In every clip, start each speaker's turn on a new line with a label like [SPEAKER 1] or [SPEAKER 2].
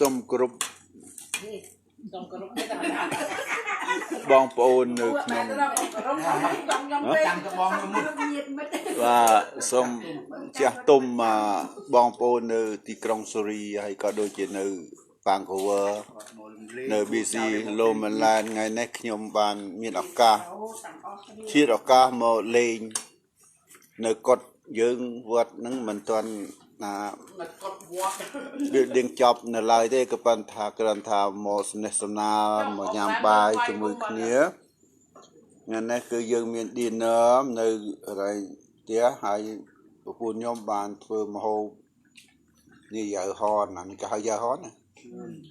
[SPEAKER 1] Sum group បងប្អូននៅក្នុងបាទសូមចាស់ទុំបងប្អូននៅទីក្រុងសូរីហើយក៏ដូចជានៅបាងកូវឺនៅ BC លោមឡានថ្ងៃនេះខ្ញុំបានមានឱកាសជាឱកាសមកលេងនៅកុដិយើងវត្តហ្នឹងមិនទាន់រៀងចប់នៅឡើយទេក៏ប៉ុន្តែគ្រាន់ថាមកស្នេហ៍សំណាលមកញ៉ាំបាយជាមួយគ្នាថ្ងៃនេះគឺយើងមាន dinner នៅហើយផ្ទះហើយប្រពន្ធខ្ញុំបានធ្វើម្ហូបនេះយ៉ាវហននេះគេហៅយ៉ាវហនណា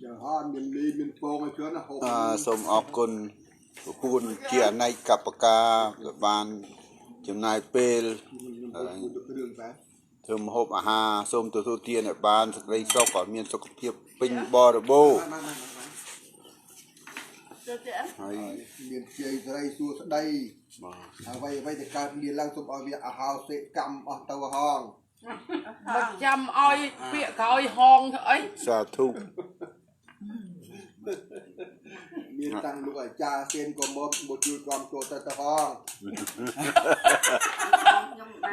[SPEAKER 1] យ៉ាវហនមានលីមានពងឲ្យច្រើនណាហូបសូមអរគុណប្រពន្ធជាអនេកកបការក៏បានចំណាយពេលធ្វើម្ហូបអាហារសូមទទួលទានឲ្យបានសេចក្តីសុខក៏មានសុខភាពពេញបរិបូរណ៍ហើយមានជ័យស្រីសួស្តីអ្វីដែលកើតមានឡើងសូមឲ្យវាអហោសិកម្មអស់ទៅហងមិនចាំឲ្យពាក្យក្រោយហងអីសាធុមានតាំងលោកអាចារ្យទៀនក៏មកជួយគ្រប់គ្រងទៅហង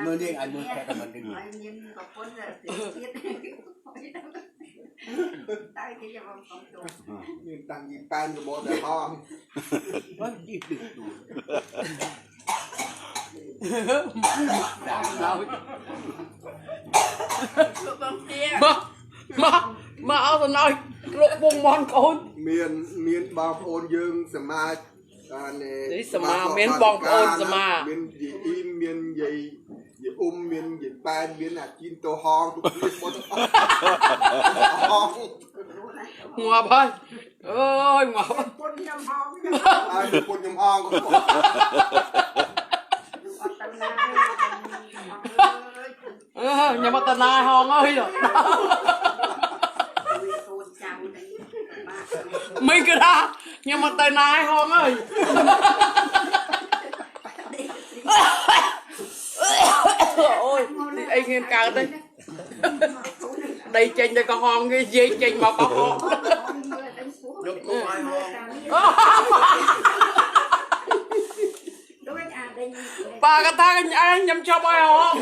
[SPEAKER 1] មើលនេះឲ្យមើលតែមិនដឹងហើយមានប្រពន្ធទៀតតែគេយកមកកំទូមានតាំងយីប៉ែនក៏មកទៅហងមិនយីទឹកទូដាក់ដល់លោកបងជាមកអត់ទៅណយលោកបងមនកូនមានបងប្អូនយើងសមាជនេះសមាមានបងប្អូនសមាមានយីអ៊ីមមានយីមានយីប៉ែនមានអាជីនតោហងទុកនេះមកទៅហងងាប់ហើយអើយងាប់ពុនខ្ញុំហងហើយពុនខ្ញុំហងក៏ខ្ញុំអត់តាណាហងអើយមិនក៏ថាខ្ញុំអត់តាណាហងអើយអូយអីមានកើតទេដីចេញទៅក៏ហងគេនិយាយចេញមកក៏ហងយកគោឲ្យហងប៉ាក៏ថាខ្ញុំចាប់ឲ្យហង